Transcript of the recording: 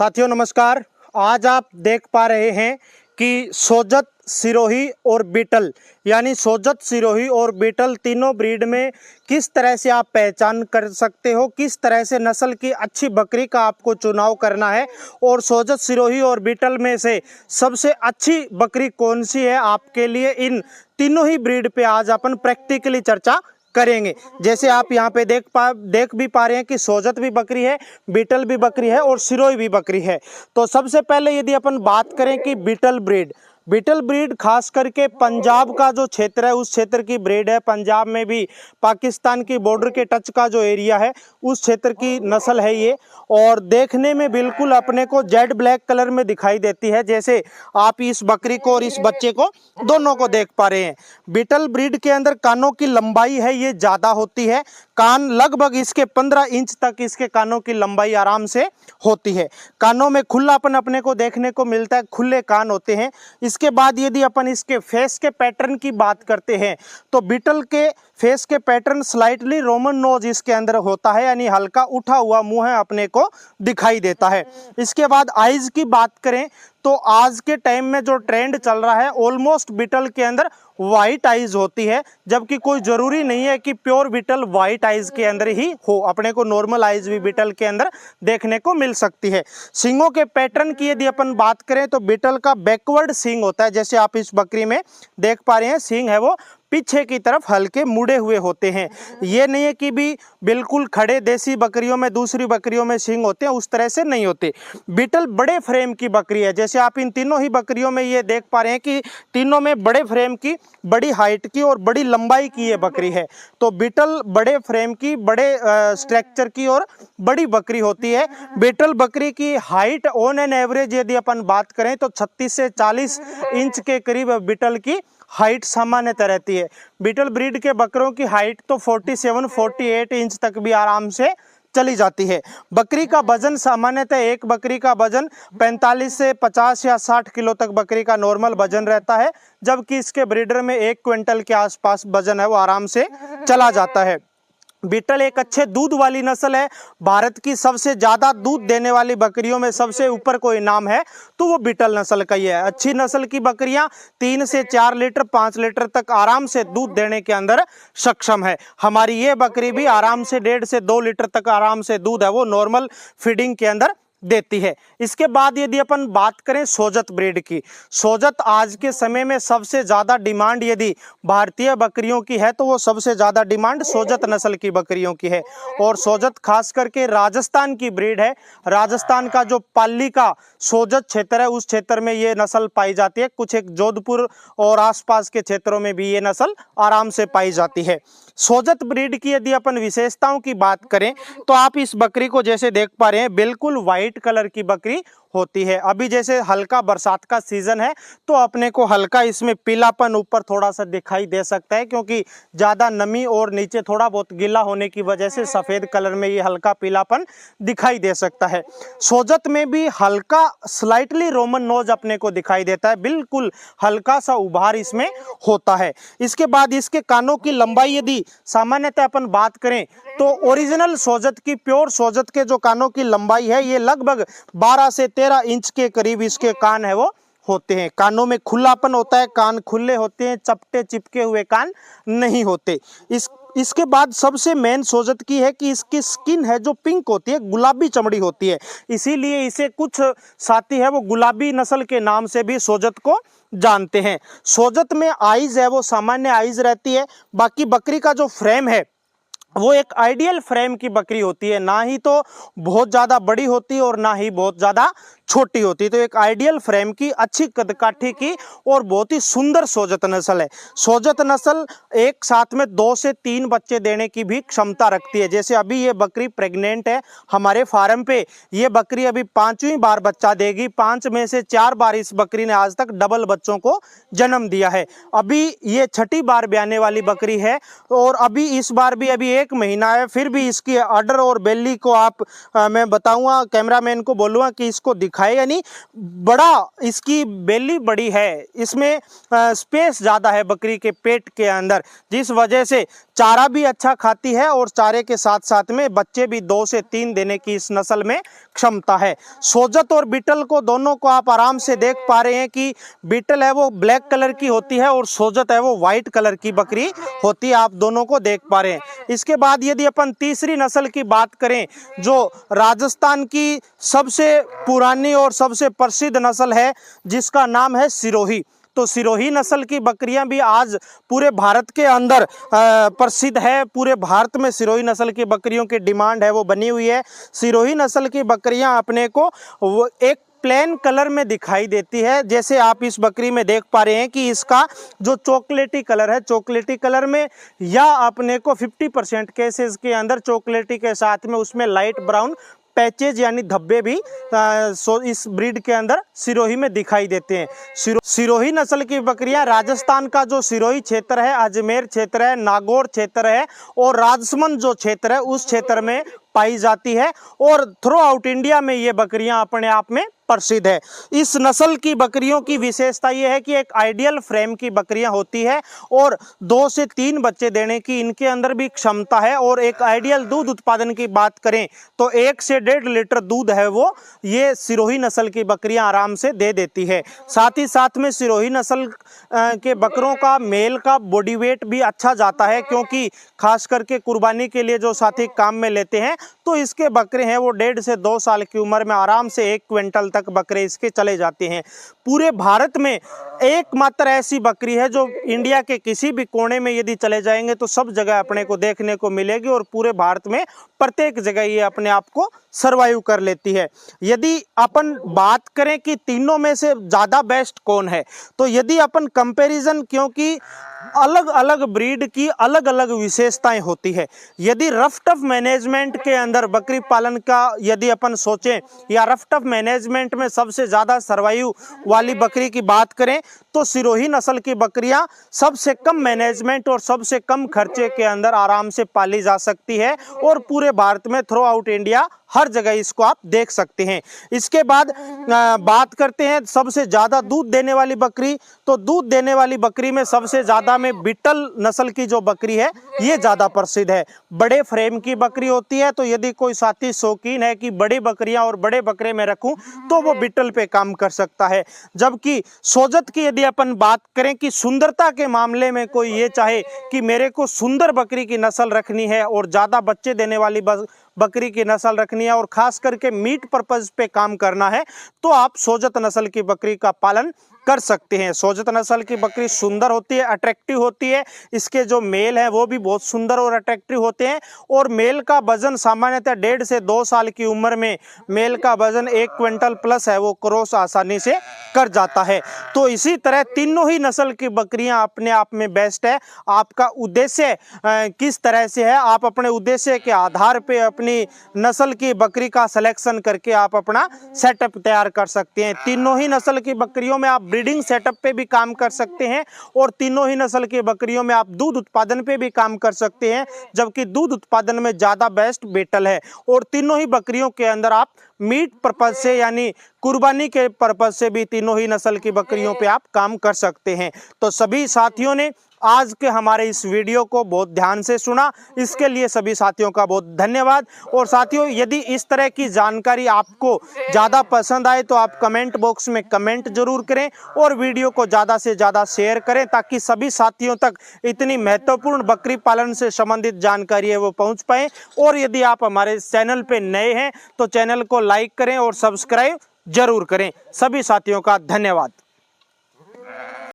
साथियों नमस्कार। आज आप देख पा रहे हैं कि सोजत, सिरोही और बीटल यानी सोजत, सिरोही और बीटल तीनों ब्रीड में किस तरह से आप पहचान कर सकते हो, किस तरह से नस्ल की अच्छी बकरी का आपको चुनाव करना है और सोजत, सिरोही और बीटल में से सबसे अच्छी बकरी कौन सी है आपके लिए, इन तीनों ही ब्रीड पे आज अपन प्रैक्टिकली चर्चा करेंगे। जैसे आप यहाँ पे देख भी पा रहे हैं कि सोजत भी बकरी है, बीटल भी बकरी है और सिरोही भी बकरी है। तो सबसे पहले यदि अपन बात करें कि बीटल ब्रीड खास करके पंजाब का जो क्षेत्र है उस क्षेत्र की ब्रीड है। पंजाब में भी पाकिस्तान की बॉर्डर के टच का जो एरिया है उस क्षेत्र की नस्ल है ये, और देखने में बिल्कुल अपने को जेड ब्लैक कलर में दिखाई देती है। जैसे आप इस बकरी को और इस बच्चे को दोनों को देख पा रहे हैं। बीटल ब्रीड के अंदर कानों की लंबाई है ये ज़्यादा होती है। कान लगभग इसके 15 इंच तक इसके कानों की लंबाई आराम से होती है। कानों में खुलापन अपने को देखने को मिलता है, खुले कान होते हैं। इसके बाद यदि अपन इसके फेस के पैटर्न की बात करते हैं तो बीटल के फेस के पैटर्न स्लाइटली रोमन नोज इसके अंदर होता है, यानी हल्का उठा हुआ मुंह है अपने को दिखाई देता है। इसके बाद आइज की बात करें तो आज के टाइम में जो ट्रेंड चल रहा है ऑलमोस्ट बीटल के अंदर वाइट आइज होती है, जबकि कोई जरूरी नहीं है कि प्योर बीटल वाइट आइज के अंदर ही हो। अपने को नॉर्मल आइज भी बीटल के अंदर देखने को मिल सकती है। सींगों के पैटर्न की यदि अपन बात करें तो बीटल का बैकवर्ड सींग होता है। जैसे आप इस बकरी में देख पा रहे हैं, सींग है वो पीछे की तरफ हल्के मुड़े हुए होते हैं। ये नहीं है कि भी बिल्कुल खड़े देसी बकरियों में दूसरी बकरियों में सींग होते हैं, उस तरह से नहीं होते। बीटल बड़े फ्रेम की बकरी है। जैसे आप इन तीनों ही बकरियों में ये देख पा रहे हैं कि तीनों में बड़े फ्रेम की, बड़ी हाइट की और बड़ी लंबाई की ये बकरी है। तो बीटल बड़े फ्रेम की, बड़े स्ट्रक्चर की और बड़ी बकरी होती है। बीटल बकरी की हाइट ऑन एन एवरेज यदि अपन बात करें तो 36 से 40 इंच के करीब बीटल की हाइट सामान्यतः रहती है। बीटल ब्रीड के बकरों की हाइट तो 47-48 इंच तक भी आराम से चली जाती है। बकरी का वजन सामान्यतः एक बकरी का वजन 45 से 50 या 60 किलो तक बकरी का नॉर्मल वजन रहता है, जबकि इसके ब्रीडर में 1 क्विंटल के आसपास वजन है वो आराम से चला जाता है। बीटल एक अच्छे दूध वाली नस्ल है। भारत की सबसे ज़्यादा दूध देने वाली बकरियों में सबसे ऊपर कोई नाम है तो वो बीटल नस्ल का ही है। अच्छी नस्ल की बकरियां 3 से 4 लीटर 5 लीटर तक आराम से दूध देने के अंदर सक्षम है। हमारी ये बकरी भी आराम से 1.5 से 2 लीटर तक आराम से दूध है वो नॉर्मल फीडिंग के अंदर देती है। इसके बाद यदि अपन बात करें सोजत ब्रीड की, सोजत आज के समय में सबसे ज़्यादा डिमांड यदि भारतीय बकरियों की है तो वो सबसे ज़्यादा डिमांड सोजत नस्ल की बकरियों की है। और सोजत खास करके राजस्थान की ब्रीड है। राजस्थान का जो पाली का सोजत क्षेत्र है उस क्षेत्र में ये नस्ल पाई जाती है। कुछ एक जोधपुर और आसपास के क्षेत्रों में भी ये नस्ल आराम से पाई जाती है। सोजत ब्रीड की यदि अपन विशेषताओं की बात करें तो आप इस बकरी को जैसे देख पा रहे हैं बिल्कुल वाइट कलर की बकरी होती है। अभी जैसे हल्का बरसात का सीजन है तो अपने को हल्का इसमें पीलापन ऊपर थोड़ा सा दिखाई दे सकता है, क्योंकि ज़्यादा नमी और नीचे थोड़ा बहुत गीला होने की वजह से सफ़ेद कलर में ये हल्का पीलापन दिखाई दे सकता है। सोजत में भी हल्का स्लाइटली रोमन नोज अपने को दिखाई देता है, बिल्कुल हल्का सा उभार इसमें होता है। इसके बाद इसके कानों की लंबाई यदि सामान्यतः अपन बात करें तो ओरिजिनल सोजत की, प्योर सोजत के जो कानों की लंबाई है ये लगभग 12 से 13 इंच के करीब इसके कान है वो होते हैं। कानों में खुलापन होता है, कान खुले होते हैं, चपटे चिपके हुए कान नहीं होते। इसके बाद सबसे मेन सोजत की है कि इसकी स्किन है जो पिंक होती है, गुलाबी चमड़ी होती है, इसीलिए इसे कुछ साथी है वो गुलाबी नस्ल के नाम से भी सोजत को जानते हैं। सोजत में आइज है वो सामान्य आइज रहती है। बाकी बकरी का जो फ्रेम है वो एक आइडियल फ्रेम की बकरी होती है, ना ही तो बहुत ज़्यादा बड़ी होती और ना ही बहुत ज़्यादा छोटी होती। तो एक आइडियल फ्रेम की, अच्छी कदकाठी की और बहुत ही सुंदर सोजत नस्ल है। सोजत नस्ल एक साथ में 2 से 3 बच्चे देने की भी क्षमता रखती है। जैसे अभी ये बकरी प्रेग्नेंट है हमारे फार्म पे, ये बकरी अभी 5वीं बार बच्चा देगी। 5 में से 4 बार इस बकरी ने आज तक डबल बच्चों को जन्म दिया है। अभी ये 6ठी बार ब्याने वाली बकरी है और अभी इस बार भी अभी 1 महीना है। फिर भी इसकी अडर और बेली को आप मैं बताऊंगा, कैमरामैन को बोलूँगा कि इसको दिखा दिखाए, यानी बड़ा इसकी बेली बड़ी है, इसमें स्पेस ज़्यादा है बकरी के पेट के अंदर, जिस वजह से चारा भी अच्छा खाती है और चारे के साथ साथ में बच्चे भी 2 से 3 देने की इस नस्ल में क्षमता है। सोजत और बीटल को दोनों को आप आराम से देख पा रहे हैं कि बीटल है वो ब्लैक कलर की होती है और सोजत है वो व्हाइट कलर की बकरी होती है, आप दोनों को देख पा रहे हैं। इसके बाद यदि अपन तीसरी नस्ल की बात करें, जो राजस्थान की सबसे पुरानी और सबसे प्रसिद्ध नस्ल है, जिसका नाम है सिरोही। तो सिरोही नस्ल की बकरियां भी आज पूरे भारत के अंदर प्रसिद्ध है। पूरे भारत में सिरोही नस्ल की बकरियों की डिमांड है वो बनी हुई है। सिरोही नस्ल की बकरियां अपने को एक प्लेन कलर में दिखाई देती है, जैसे आप इस बकरी में देख पा रहे हैं कि इसका जो चॉकलेटी कलर है, चॉकलेटी कलर में, या अपने को 50% केसेस के अंदर चॉकलेटी के साथ में उसमें लाइट ब्राउन पैचेज यानी धब्बे भी इस ब्रीड के अंदर सिरोही में दिखाई देते हैं। सिरोही नस्ल की बकरियां राजस्थान का जो सिरोही क्षेत्र है, अजमेर क्षेत्र है, नागौर क्षेत्र है और राजसमंद जो क्षेत्र है उस क्षेत्र में पाई जाती है और थ्रू आउट इंडिया में ये बकरियां अपने आप में प्रसिद्ध है। इस नस्ल की बकरियों की विशेषता ये है कि एक आइडियल फ्रेम की बकरियां होती है और 2 से 3 बच्चे देने की इनके अंदर भी क्षमता है। और एक आइडियल दूध उत्पादन की बात करें तो 1 से 1.5 लीटर दूध है वो ये सिरोही नस्ल की बकरियां आराम से दे देती है। साथ ही साथ में सिरोही नस्ल के बकरों का मेल का बॉडी वेट भी अच्छा जाता है, क्योंकि खास करके कुर्बानी के लिए जो साथी काम में लेते हैं तो इसके बकरे हैं वो 1.5 से 2 साल की उम्र में आराम से 1 क्विंटल तक बकरे इसके चले जाते हैं। पूरे भारत में एकमात्र ऐसी बकरी है जो इंडिया के किसी भी कोने में यदि चले जाएंगे तो सब जगह अपने को देखने को मिलेगी और पूरे भारत में प्रत्येक जगह ये अपने आप को सर्वाइव कर लेती है। यदि अपन बात करें कि तीनों में से ज़्यादा बेस्ट कौन है, तो यदि अपन कंपैरिजन, क्योंकि अलग अलग ब्रीड की अलग अलग विशेषताएं होती है। यदि रफ टफ मैनेजमेंट के अंदर बकरी पालन का यदि अपन सोचें या रफ टफ मैनेजमेंट में सबसे ज़्यादा सर्वाइव वाली बकरी की बात करें तो सिरोही नस्ल की बकरियां सबसे कम मैनेजमेंट और सबसे कम खर्चे के अंदर आराम से पाली जा सकती है और पूरे भारत में थ्रू आउट इंडिया हर जगह इसको आप देख सकते हैं। इसके बाद बात करते हैं सबसे ज़्यादा दूध देने वाली बकरी। तो दूध देने वाली बकरी में सबसे ज़्यादा में बीटल नस्ल की जो बकरी है ये ज़्यादा प्रसिद्ध है। बड़े फ्रेम की बकरी होती है, तो यदि कोई साथी शौकीन है कि बड़ी बकरियां और बड़े बकरे में रखूं तो वो बीटल पे काम कर सकता है। जबकि सोजत की यदि अपन बात करें कि सुंदरता के मामले में कोई ये चाहे कि मेरे को सुंदर बकरी की नस्ल रखनी है और ज़्यादा बच्चे देने वाली बकरी की नस्ल रखनी है और खास करके मीट पर्पज पे काम करना है, तो आप सोजत नस्ल की बकरी का पालन कर सकते हैं। सोजत नस्ल की बकरी सुंदर होती है, अट्रैक्टिव होती है। इसके जो मेल हैं वो भी बहुत सुंदर और अट्रैक्टिव होते हैं और मेल का वजन सामान्यतः 1.5 से 2 साल की उम्र में मेल का वजन 1 क्विंटल प्लस है वो क्रॉस आसानी से कर जाता है। तो इसी तरह तीनों ही नस्ल की बकरियां अपने आप में बेस्ट है। आपका उद्देश्य किस तरह से है, आप अपने उद्देश्य के आधार पे अपनी नस्ल की बकरी का सिलेक्शन करके आप अपना सेटअप तैयार कर सकते हैं। तीनों ही नस्ल की बकरियों में आप ब्रीडिंग सेटअप पे भी काम कर सकते हैं और तीनों ही नस्ल की बकरियों में आप दूध उत्पादन पे भी काम कर सकते हैं, जबकि दूध उत्पादन में ज़्यादा बेस्ट बीटल है। और तीनों ही बकरियों के अंदर आप मीट पर्पज से यानी कुर्बानी के पर्पज से भी तीनों ही नस्ल की बकरियों पे आप काम कर सकते हैं। तो सभी साथियों ने आज के हमारे इस वीडियो को बहुत ध्यान से सुना, इसके लिए सभी साथियों का बहुत धन्यवाद। और साथियों, यदि इस तरह की जानकारी आपको ज़्यादा पसंद आए तो आप कमेंट बॉक्स में कमेंट जरूर करें और वीडियो को ज़्यादा से ज़्यादा शेयर करें ताकि सभी साथियों तक इतनी महत्वपूर्ण बकरी पालन से संबंधित जानकारी है वो पहुँच पाए। और यदि आप हमारे चैनल पर नए हैं तो चैनल को लाइक करें और सब्सक्राइब जरूर करें। सभी साथियों का धन्यवाद।